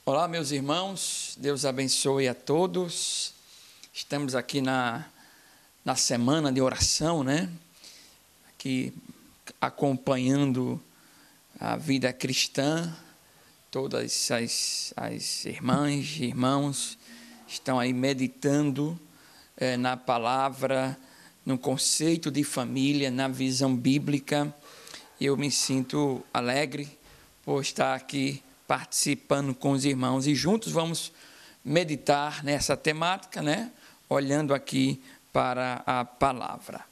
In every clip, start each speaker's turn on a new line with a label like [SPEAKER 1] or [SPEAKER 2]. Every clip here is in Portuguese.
[SPEAKER 1] Olá, meus irmãos, Deus abençoe a todos. Estamos aqui na semana de oração, né? Aqui acompanhando a vida cristã. Todas as irmãs e irmãos estão aí meditando na palavra, no conceito de família, na visão bíblica. E eu me sinto alegre por estar aqui participando com os irmãos, e juntos vamos meditar nessa temática, né? Olhando aqui para a palavra.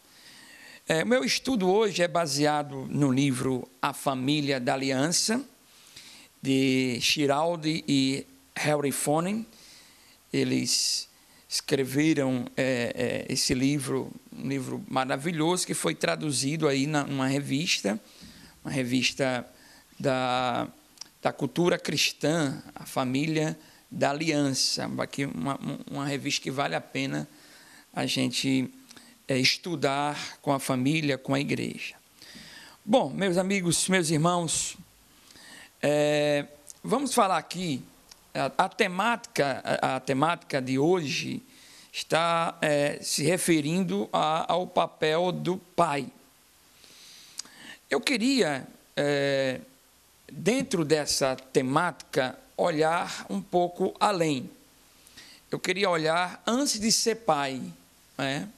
[SPEAKER 1] O meu estudo hoje é baseado no livro A Família da Aliança, de Schiraldi e Henry Fonney. Eles escreveram esse livro, um livro maravilhoso, que foi traduzido aí numa revista, uma revista da cultura cristã, A Família da Aliança, aqui uma revista que vale a pena a gente estudar com a família, com a igreja. Bom, meus amigos, meus irmãos, vamos falar aqui, a temática de hoje está se referindo ao papel do pai. Eu queria, dentro dessa temática, olhar um pouco além. Eu queria olhar antes de ser pai, né?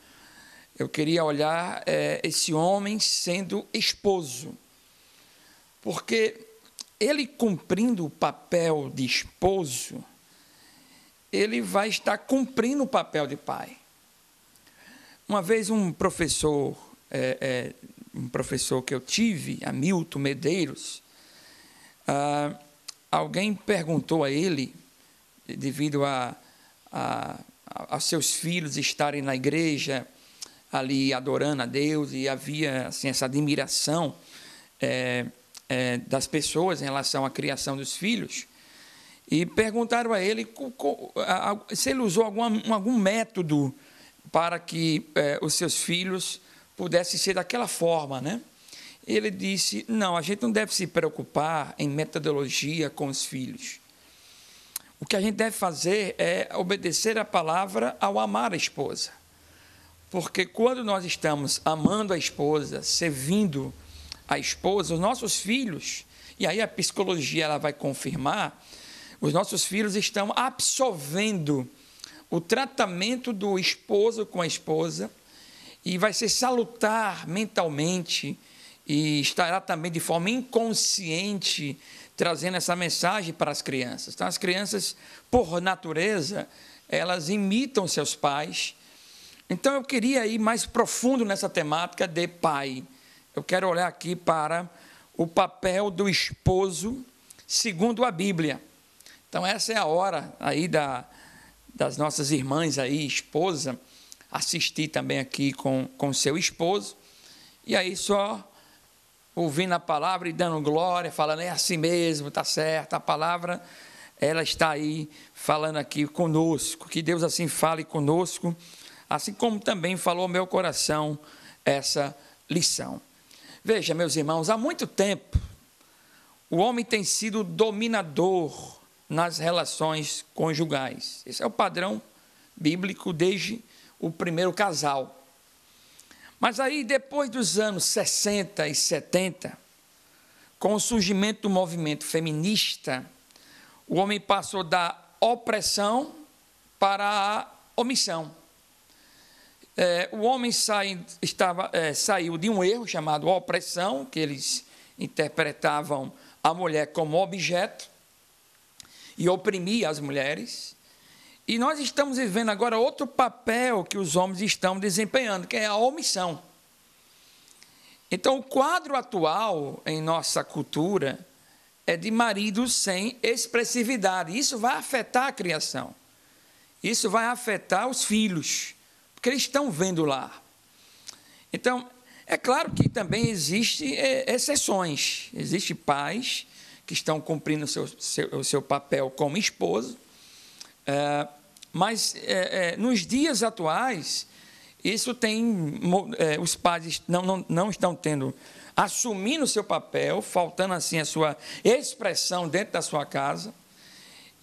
[SPEAKER 1] Eu queria olhar esse homem sendo esposo, porque ele, cumprindo o papel de esposo, ele vai estar cumprindo o papel de pai. Uma vez um professor que eu tive, Hamilton Medeiros, alguém perguntou a ele, devido a seus filhos estarem na igreja, ali adorando a Deus, e havia assim, essa admiração das pessoas em relação à criação dos filhos, e perguntaram a ele se ele usou algum método para que os seus filhos pudessem ser daquela forma, né? Ele disse: não, a gente não deve se preocupar em metodologia com os filhos. O que a gente deve fazer é obedecer a palavra ao amar a esposa. Porque quando nós estamos amando a esposa, servindo a esposa, os nossos filhos, e aí a psicologia ela vai confirmar, os nossos filhos estão absorvendo o tratamento do esposo com a esposa, e vai ser salutar mentalmente, e estará também de forma inconsciente trazendo essa mensagem para as crianças. Então, as crianças, por natureza, elas imitam seus pais. Então, eu queria ir mais profundo nessa temática de pai. Eu quero olhar aqui para o papel do esposo segundo a Bíblia. Então, essa é a hora aí das nossas irmãs aí, esposa, assistir também aqui com seu esposo, e aí só ouvindo a palavra e dando glória, falando, é assim mesmo, está certo, a palavra, ela está aí falando aqui conosco, que Deus assim fale conosco, assim como também falou ao meu coração essa lição. Veja, meus irmãos, há muito tempo, o homem tem sido dominador nas relações conjugais. Esse é o padrão bíblico desde o primeiro casal. Mas aí, depois dos anos 60 e 70, com o surgimento do movimento feminista, o homem passou da opressão para a omissão. O homem saiu de um erro chamado opressão, que eles interpretavam a mulher como objeto e oprimia as mulheres. E nós estamos vivendo agora outro papel que os homens estão desempenhando, que é a omissão. Então, o quadro atual em nossa cultura é de maridos sem expressividade. Isso vai afetar a criação. Isso vai afetar os filhos, porque eles estão vendo lá. Então, é claro que também existem exceções. Existem pais que estão cumprindo o seu papel como esposo, mas nos dias atuais, isso tem, os pais não estão assumindo o seu papel, faltando assim a sua expressão dentro da sua casa,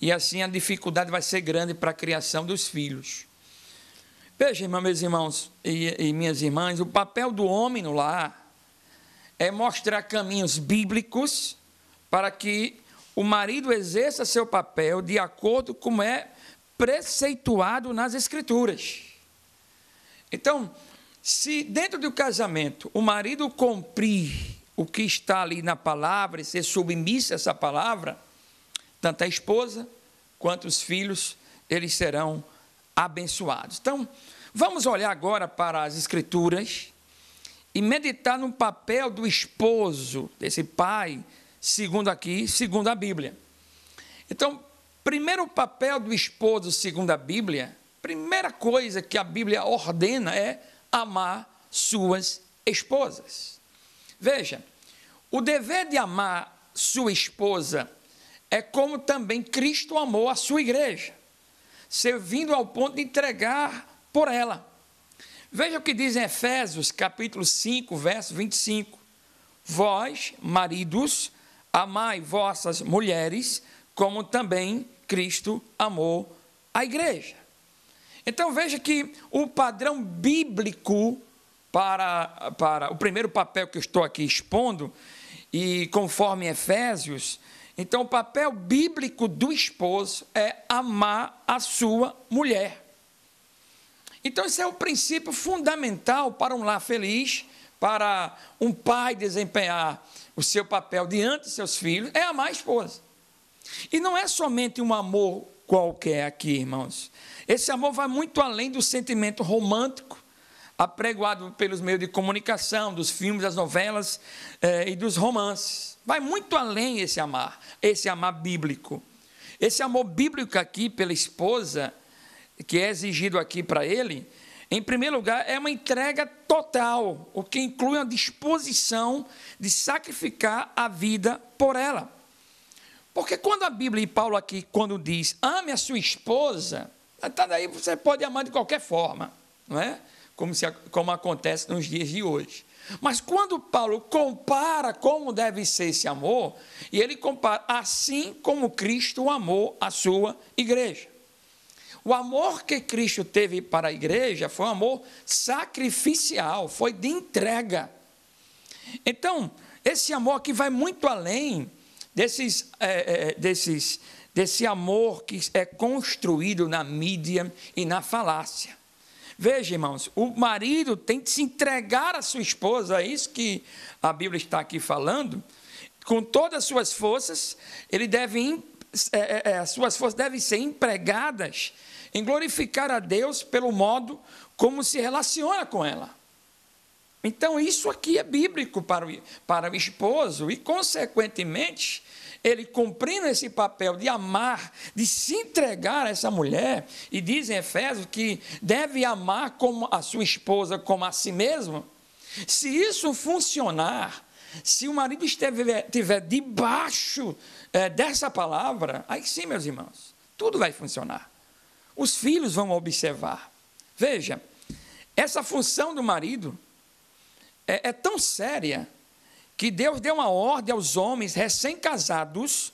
[SPEAKER 1] e assim a dificuldade vai ser grande para a criação dos filhos. Veja, meus irmãos e minhas irmãs, o papel do homem no lar é mostrar caminhos bíblicos para que o marido exerça seu papel de acordo com como é preceituado nas Escrituras. Então, se dentro do casamento o marido cumprir o que está ali na palavra e ser submisso a essa palavra, tanto a esposa quanto os filhos, eles serão abençoados. Então, vamos olhar agora para as Escrituras e meditar no papel do esposo, desse pai, segundo a Bíblia. Então, primeiro papel do esposo, segundo a Bíblia, primeira coisa que a Bíblia ordena é amar suas esposas. Veja, o dever de amar sua esposa é como também Cristo amou a sua igreja, servindo ao ponto de entregar por ela. Veja o que diz em Efésios, capítulo 5, verso 25. Vós, maridos, amai vossas mulheres, como também Cristo amou a igreja. Então veja que o padrão bíblico para o primeiro papel que eu estou aqui expondo, e conforme Efésios, então o papel bíblico do esposo é amar a sua mulher. Então esse é o princípio fundamental para um lar feliz, para um pai desempenhar o seu papel diante de seus filhos, é amar a esposa. E não é somente um amor qualquer aqui, irmãos. Esse amor vai muito além do sentimento romântico, apregoado pelos meios de comunicação, dos filmes, das novelas e dos romances. Vai muito além esse amar bíblico. Esse amor bíblico aqui pela esposa, que é exigido aqui para ele, em primeiro lugar, é uma entrega total, o que inclui uma disposição de sacrificar a vida por ela. Porque quando a Bíblia e Paulo aqui, quando diz, ame a sua esposa, tá daí você pode amar de qualquer forma, não é? Como acontece nos dias de hoje. Mas quando Paulo compara como deve ser esse amor, e ele compara assim como Cristo amou a sua igreja. O amor que Cristo teve para a igreja foi um amor sacrificial, foi de entrega. Então, esse amor aqui vai muito além desse amor que é construído na mídia e na falácia. Veja, irmãos, o marido tem que se entregar à sua esposa, é isso que a Bíblia está aqui falando, com todas as suas forças, as suas forças devem ser empregadas em glorificar a Deus pelo modo como se relaciona com ela. Então, isso aqui é bíblico para o esposo e, consequentemente, ele cumprindo esse papel de amar, de se entregar a essa mulher, e diz em Efésios que deve amar como a sua esposa como a si mesmo. Se isso funcionar, se o marido estiver debaixo dessa palavra, aí sim, meus irmãos, tudo vai funcionar. Os filhos vão observar. Veja, essa função do marido é tão séria que Deus deu uma ordem aos homens recém-casados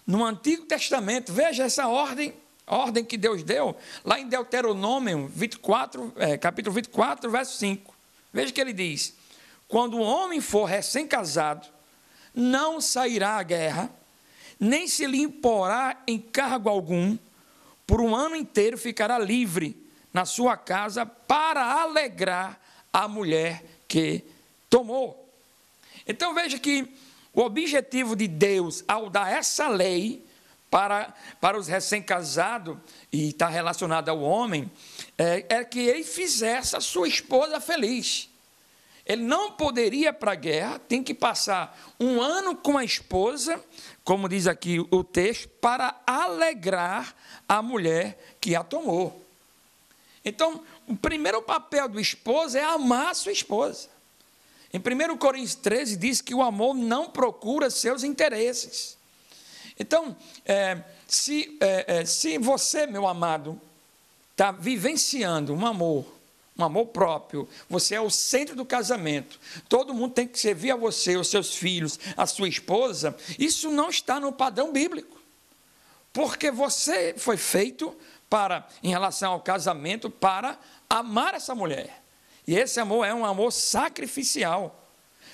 [SPEAKER 1] no Antigo Testamento. Veja essa ordem que Deus deu lá em Deuteronômio 24, capítulo 24, verso 5. Veja que ele diz: quando o homem for recém-casado, não sairá à guerra, nem se lhe imporá encargo algum, por um ano inteiro ficará livre na sua casa para alegrar a mulher que tomou. Então veja que o objetivo de Deus ao dar essa lei para os recém-casados, e está relacionado ao homem, é que ele fizesse a sua esposa feliz. Ele não poderia ir para a guerra, tem que passar um ano com a esposa, como diz aqui o texto, para alegrar a mulher que a tomou. Então, o primeiro papel do esposo é amar a sua esposa. Em 1 Coríntios 13 diz que o amor não procura seus interesses. Então, se você, meu amado, está vivenciando um amor próprio, você é o centro do casamento, todo mundo tem que servir a você, os seus filhos, a sua esposa, isso não está no padrão bíblico. Porque você foi feito para, em relação ao casamento, para amar essa mulher. E esse amor é um amor sacrificial.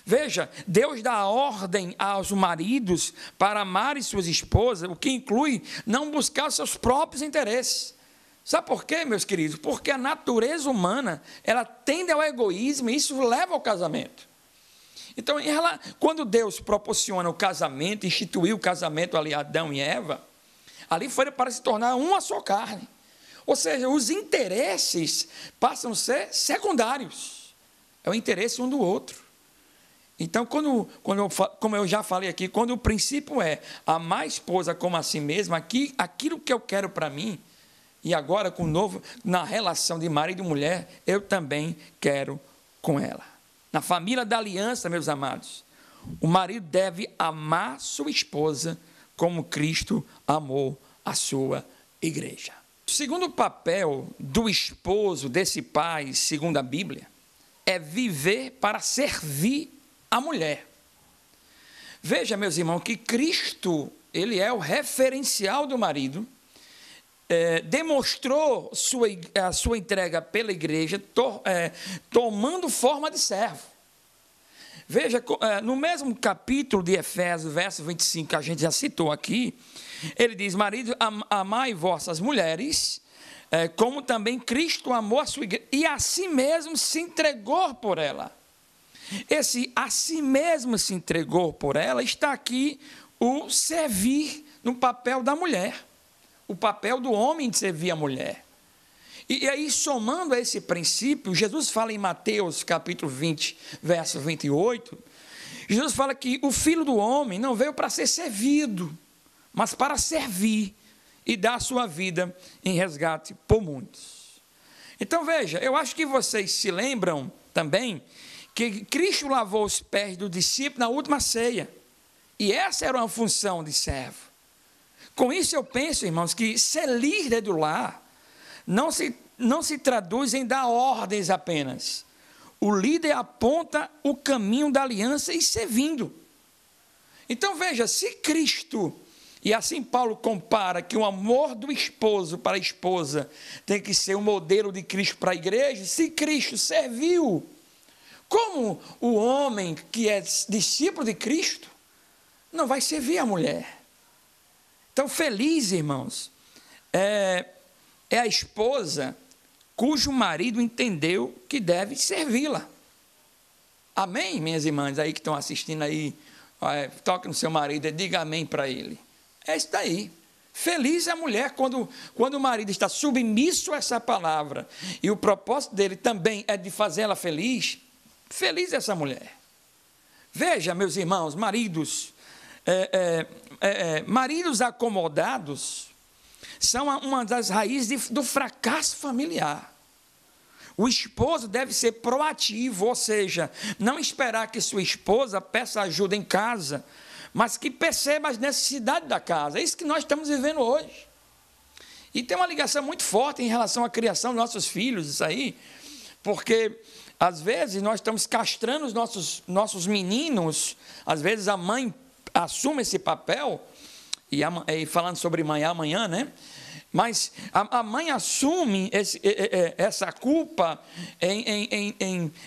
[SPEAKER 1] Veja, Deus dá ordem aos maridos para amarem suas esposas, o que inclui não buscar os seus próprios interesses. Sabe por quê, meus queridos? Porque a natureza humana, ela tende ao egoísmo e isso leva ao casamento. Então, quando Deus proporciona o casamento, instituiu o casamento ali, Adão e Eva, ali foi para se tornar uma só carne. Ou seja, os interesses passam a ser secundários. É o interesse um do outro. Então, como eu já falei aqui, quando o princípio é amar a esposa como a si mesma, aquilo que eu quero para mim, e agora na relação de marido e mulher, eu também quero com ela. Na família da aliança, meus amados, o marido deve amar sua esposa como Cristo amou a sua igreja. O segundo papel do esposo, desse pai, segundo a Bíblia, é viver para servir a mulher. Veja, meus irmãos, que Cristo, ele é o referencial do marido, demonstrou a sua entrega pela igreja, tomando forma de servo. Veja, no mesmo capítulo de Efésios, verso 25, que a gente já citou aqui, ele diz: marido, amai vossas mulheres, como também Cristo amou a sua igreja, e a si mesmo se entregou por ela. Esse a si mesmo se entregou por ela, está aqui o servir no papel da mulher. O papel do homem de servir a mulher. E aí, somando a esse princípio, Jesus fala em Mateus, capítulo 20, verso 28, Jesus fala que o Filho do Homem não veio para ser servido, mas para servir e dar a sua vida em resgate por muitos. Então, veja, eu acho que vocês se lembram também que Cristo lavou os pés do discípulo na última ceia, e essa era uma função de servo. Com isso eu penso, irmãos, que ser líder do lar não se traduz em dar ordens apenas. O líder aponta o caminho da aliança e servindo. Então veja, se Cristo, e assim Paulo compara que o amor do esposo para a esposa tem que ser um modelo de Cristo para a igreja, se Cristo serviu, como o homem que é discípulo de Cristo não vai servir a mulher? Então, feliz, irmãos, é a esposa cujo marido entendeu que deve servi-la. Amém, minhas irmãs aí que estão assistindo aí, toque no seu marido e diga amém para ele. É isso daí. Feliz é a mulher quando o marido está submisso a essa palavra e o propósito dele também é de fazê-la feliz. Feliz é essa mulher. Veja, meus irmãos, maridos, maridos acomodados são uma das raízes do fracasso familiar. O esposo deve ser proativo, ou seja, não esperar que sua esposa peça ajuda em casa, mas que perceba as necessidades da casa. É isso que nós estamos vivendo hoje. E tem uma ligação muito forte em relação à criação dos nossos filhos, isso aí, porque às vezes nós estamos castrando os nossos meninos, às vezes a mãe assume esse papel, e falando sobre mãe amanhã, né? Mas a mãe assume essa culpa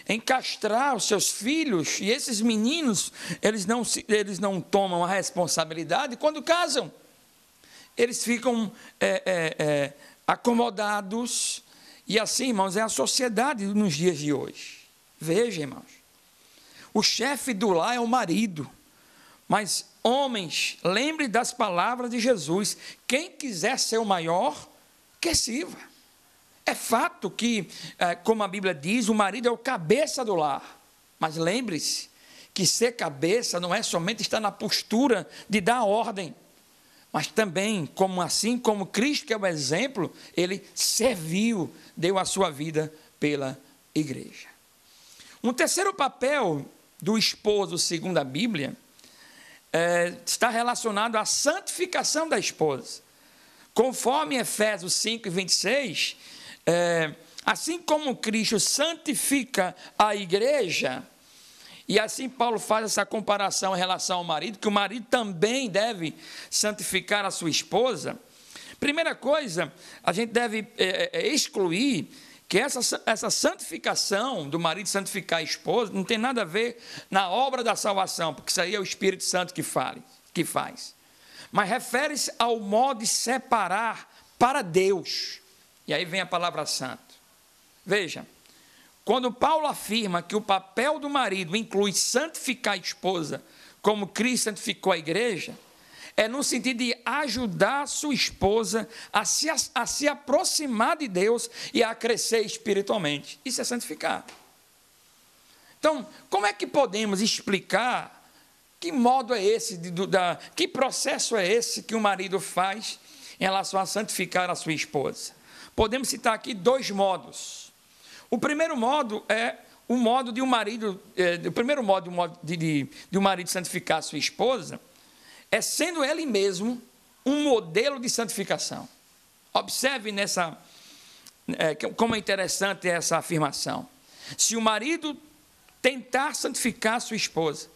[SPEAKER 1] em castrar os seus filhos, e esses meninos, eles não tomam a responsabilidade. Quando casam, eles ficam acomodados, e assim, irmãos, é a sociedade nos dias de hoje. Veja, irmãos, o chefe do lar é o marido. Mas, homens, lembre das palavras de Jesus: quem quiser ser o maior, que sirva. É fato que, como a Bíblia diz, o marido é o cabeça do lar. Mas lembre-se que ser cabeça não é somente estar na postura de dar ordem, mas também, assim como Cristo, que é o exemplo, ele serviu, deu a sua vida pela igreja. Um terceiro papel do esposo, segundo a Bíblia, está relacionado à santificação da esposa. Conforme Efésios 5, 26, assim como Cristo santifica a igreja, E assim Paulo faz essa comparação em relação ao marido, que o marido também deve santificar a sua esposa. Primeira coisa, a gente deve excluir que essa santificação do marido santificar a esposa não tem nada a ver na obra da salvação, porque isso aí é o Espírito Santo que faz. Mas refere-se ao modo de separar para Deus. E aí vem a palavra santo. Veja, quando Paulo afirma que o papel do marido inclui santificar a esposa, como Cristo santificou a igreja, é no sentido de ajudar a sua esposa a se aproximar de Deus e a crescer espiritualmente. Isso é santificar. Então, como é que podemos explicar que modo é esse, que processo é esse que o marido faz em relação a santificar a sua esposa? Podemos citar aqui 2 modos. O primeiro modo é o modo de um marido, de um marido santificar a sua esposa, é sendo ele mesmo um modelo de santificação. Observe como é interessante essa afirmação. Se o marido tentar santificar a sua esposa,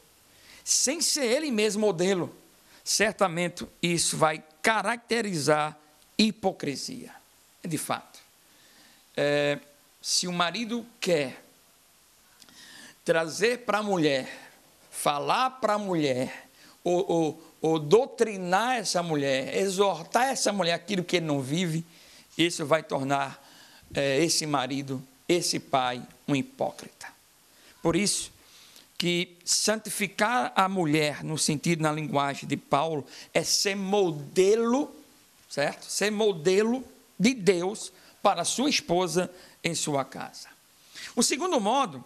[SPEAKER 1] sem ser ele mesmo modelo, certamente isso vai caracterizar hipocrisia. De fato. Se o marido quer trazer para a mulher, falar para a mulher, ou doutrinar essa mulher, exortar essa mulher aquilo que ele não vive, isso vai tornar esse marido, esse pai, um hipócrita. Por isso que santificar a mulher, no sentido, na linguagem de Paulo, é ser modelo, certo? Ser modelo de Deus para a sua esposa em sua casa. O segundo modo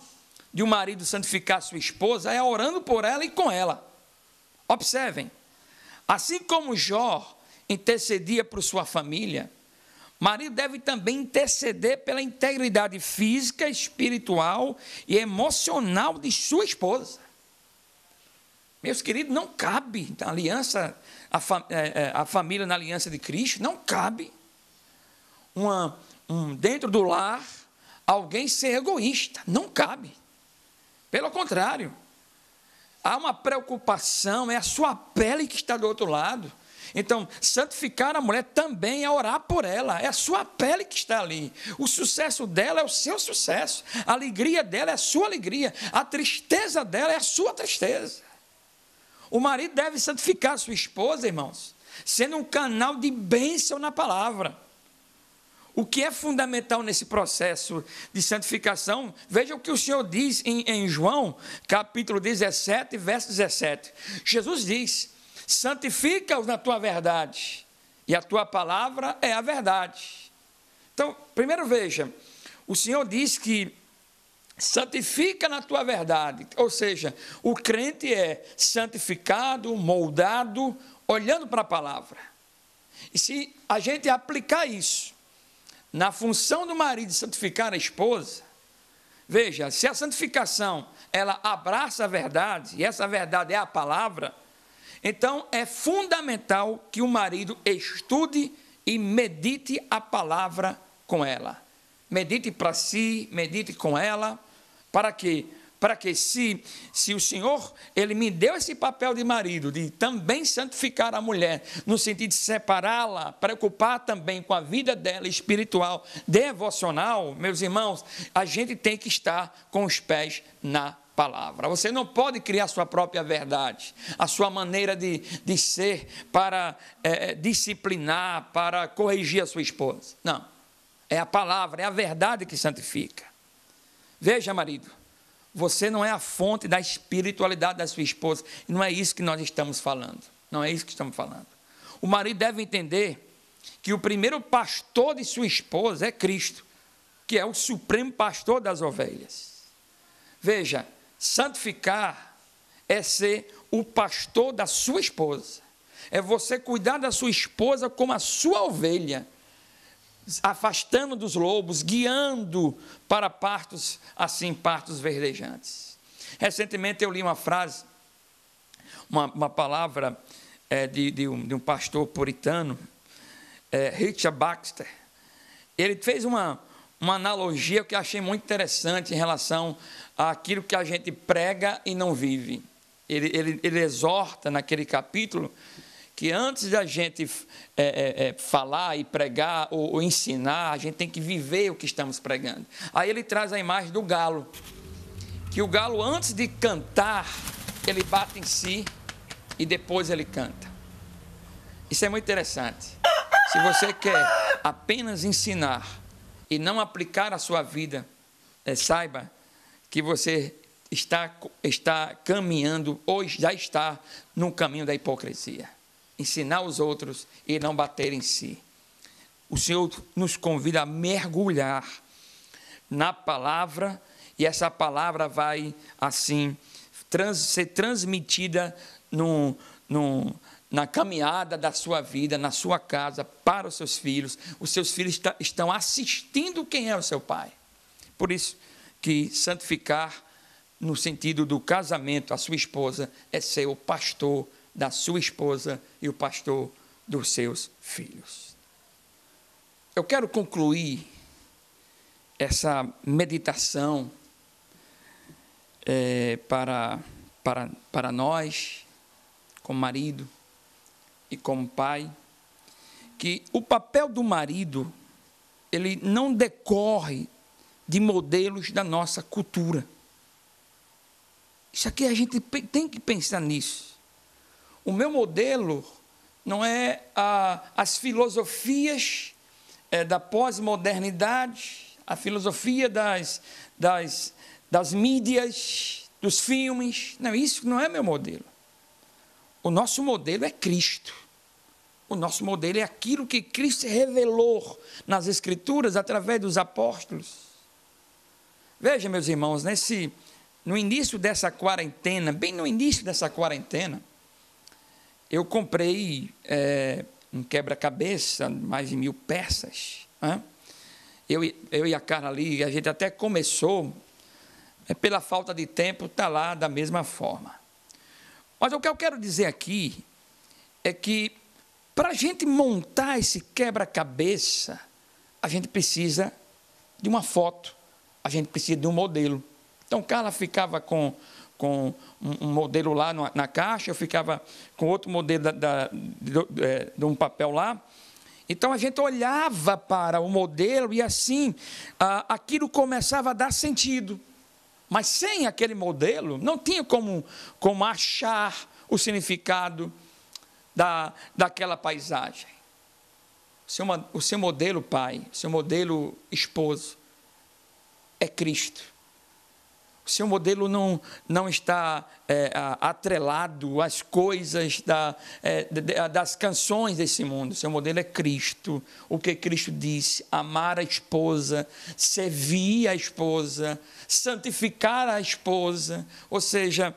[SPEAKER 1] de um marido santificar a sua esposa é orando por ela e com ela. Observem, assim como Jó intercedia por sua família, o marido deve também interceder pela integridade física, espiritual e emocional de sua esposa. Meus queridos, não cabe a aliança, a família na aliança de Cristo, não cabe dentro do lar alguém ser egoísta, não cabe. Pelo contrário, há uma preocupação, é a sua pele que está do outro lado. Então, santificar a mulher também é orar por ela, é a sua pele que está ali. O sucesso dela é o seu sucesso, a alegria dela é a sua alegria, a tristeza dela é a sua tristeza. O marido deve santificar a sua esposa, irmãos, sendo um canal de bênção na palavra. O que é fundamental nesse processo de santificação, veja o que o Senhor diz em João, capítulo 17, verso 17. Jesus diz: santifica-os na tua verdade, e a tua palavra é a verdade. Então, primeiro veja, o Senhor diz que santifica na tua verdade, ou seja, o crente é santificado, moldado, olhando para a palavra. E se a gente aplicar isso na função do marido de santificar a esposa, veja, se a santificação, ela abraça a verdade, e essa verdade é a palavra, então é fundamental que o marido estude e medite a palavra com ela. Medite para si, medite com ela, para quê? Para que se o Senhor, Ele me deu esse papel de marido, de também santificar a mulher, no sentido de separá-la, preocupar também com a vida dela espiritual, devocional, meus irmãos, a gente tem que estar com os pés na palavra. Você não pode criar a sua própria verdade, a sua maneira de ser para disciplinar, para corrigir a sua esposa. Não, é a palavra, é a verdade que santifica. Veja, marido, você não é a fonte da espiritualidade da sua esposa. E não é isso que nós estamos falando. Não é isso que estamos falando. O marido deve entender que o primeiro pastor de sua esposa é Cristo, que é o supremo pastor das ovelhas. Veja, santificar é ser o pastor da sua esposa. É você cuidar da sua esposa como a sua ovelha, afastando dos lobos, guiando para pastos verdejantes. Recentemente eu li uma frase, uma palavra de um pastor puritano, Richard Baxter. Ele fez uma analogia que eu achei muito interessante em relação àquilo que a gente prega e não vive. Ele exorta naquele capítulo que antes da gente falar e pregar ou ensinar, a gente tem que viver o que estamos pregando. Aí ele traz a imagem do galo, que o galo, antes de cantar, ele bate em si e depois ele canta. Isso é muito interessante. Se você quer apenas ensinar e não aplicar a sua vida, saiba que você está caminhando ou já está no caminho da hipocrisia. Ensinar os outros e não bater em si. O Senhor nos convida a mergulhar na palavra, e essa palavra vai, assim, ser transmitida na caminhada da sua vida, na sua casa, para os seus filhos. Os seus filhos estão assistindo quem é o seu pai. Por isso que santificar, no sentido do casamento, a sua esposa, é ser o pastor da sua esposa e o pastor dos seus filhos. Eu quero concluir essa meditação para nós, como marido e como pai, que o papel do marido, ele não decorre de modelos da nossa cultura. Isso aqui a gente tem que pensar nisso. O meu modelo não é as filosofias da pós-modernidade, a filosofia das mídias, dos filmes. Não, isso não é meu modelo. O nosso modelo é Cristo. O nosso modelo é aquilo que Cristo revelou nas Escrituras através dos apóstolos. Veja, meus irmãos, no início dessa quarentena, bem no início dessa quarentena, eu comprei um quebra-cabeça, mais de 1000 peças. Né? Eu e a Carla ali, a gente até começou, pela falta de tempo, está lá da mesma forma. Mas o que eu quero dizer aqui é que, para a gente montar esse quebra-cabeça, a gente precisa de uma foto, a gente precisa de um modelo. Então, Carla ficava com um modelo lá na caixa, eu ficava com outro modelo de um papel lá. Então, a gente olhava para o modelo e, assim, aquilo começava a dar sentido. Mas sem aquele modelo, não tinha como achar o significado daquela paisagem. O seu modelo pai, o seu modelo esposo é Cristo. O seu modelo não está atrelado às coisas das canções desse mundo. O seu modelo é Cristo. O que Cristo disse: amar a esposa, servir a esposa, santificar a esposa. Ou seja,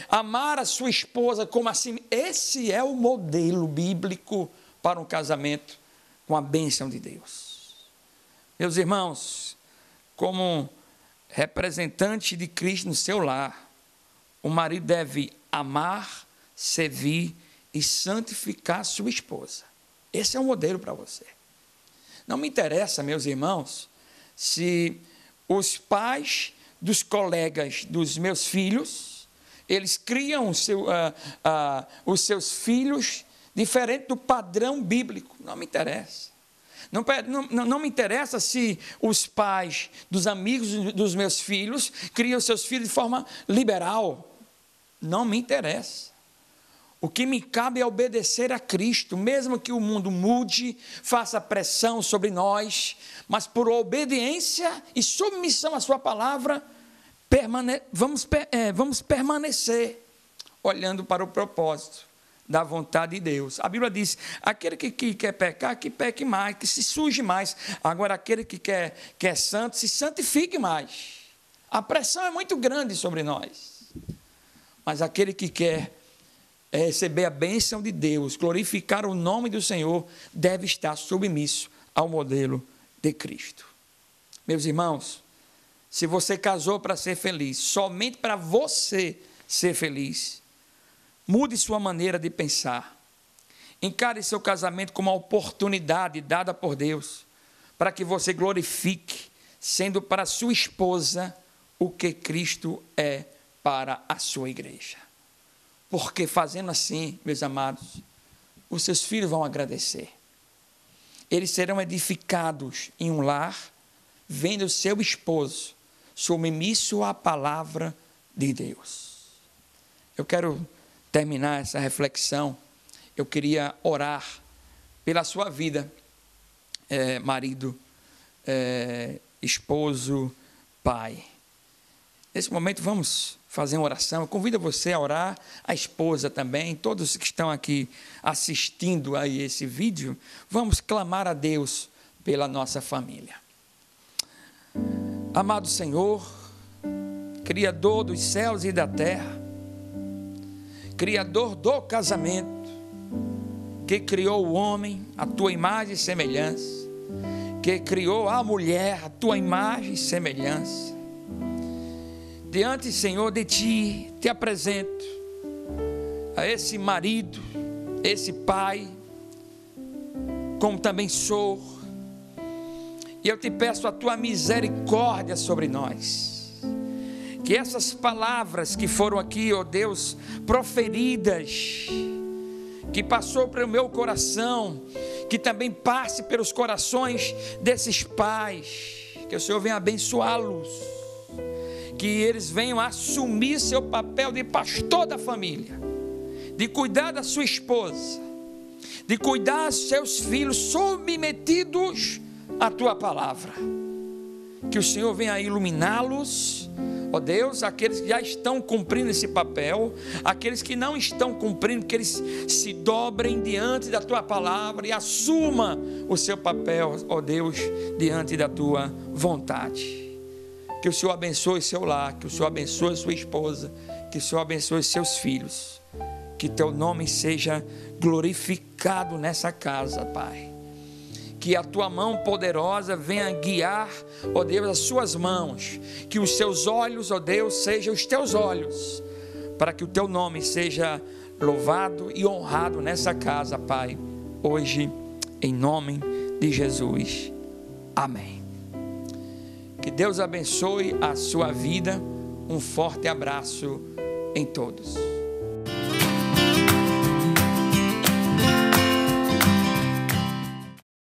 [SPEAKER 1] amar a sua esposa como assim. Esse é o modelo bíblico para um casamento com a bênção de Deus. Meus irmãos, como representante de Cristo no seu lar, o marido deve amar, servir e santificar sua esposa. Esse é o modelo para você. Não me interessa, meus irmãos, se os pais dos colegas dos meus filhos, eles criam os seus filhos diferente do padrão bíblico. Não me interessa. Não me interessa se os pais dos amigos dos meus filhos criam seus filhos de forma liberal. Não me interessa. O que me cabe é obedecer a Cristo, mesmo que o mundo mude, faça pressão sobre nós, mas por obediência e submissão à sua palavra, vamos permanecer olhando para o propósito da vontade de Deus. A Bíblia diz: aquele que quer pecar, que peque mais, que se suje mais. Agora, aquele que é santo, se santifique mais. A pressão é muito grande sobre nós. Mas aquele que quer receber a bênção de Deus, glorificar o nome do Senhor, deve estar submisso ao modelo de Cristo. Meus irmãos, se você casou para ser feliz, somente para você ser feliz, mude sua maneira de pensar. Encare seu casamento como uma oportunidade dada por Deus para que você glorifique, sendo para sua esposa o que Cristo é para a sua igreja. Porque fazendo assim, meus amados, os seus filhos vão agradecer. Eles serão edificados em um lar, vendo o seu esposo submisso à palavra de Deus. Eu quero terminar essa reflexão. Eu queria orar pela sua vida, marido, esposo, pai. Nesse momento vamos fazer uma oração. Eu convido você a orar, a esposa também, todos que estão aqui assistindo a esse vídeo. Vamos clamar a Deus pela nossa família. Amado Senhor, Criador dos céus e da terra, Criador do casamento, que criou o homem à tua imagem e semelhança, que criou a mulher à tua imagem e semelhança. Diante, Senhor, de Ti, te apresento a esse marido, esse pai, como também sou, e eu te peço a Tua misericórdia sobre nós, que essas palavras que foram aqui, ó Deus, proferidas, que passou pelo meu coração, que também passe pelos corações desses pais, que o Senhor venha abençoá-los, que eles venham assumir seu papel de pastor da família, de cuidar da sua esposa, de cuidar dos seus filhos submetidos à tua palavra. Que o Senhor venha iluminá-los, ó Deus, aqueles que já estão cumprindo esse papel, aqueles que não estão cumprindo, que eles se dobrem diante da tua palavra e assuma o seu papel, ó Deus, diante da tua vontade. Que o Senhor abençoe seu lar, que o Senhor abençoe sua esposa, que o Senhor abençoe seus filhos, que teu nome seja glorificado nessa casa, Pai. Que a tua mão poderosa venha guiar, ó Deus, as suas mãos, que os seus olhos, ó Deus, sejam os teus olhos, para que o teu nome seja louvado e honrado nessa casa, Pai, hoje, em nome de Jesus. Amém. Que Deus abençoe a sua vida. Um forte abraço em todos.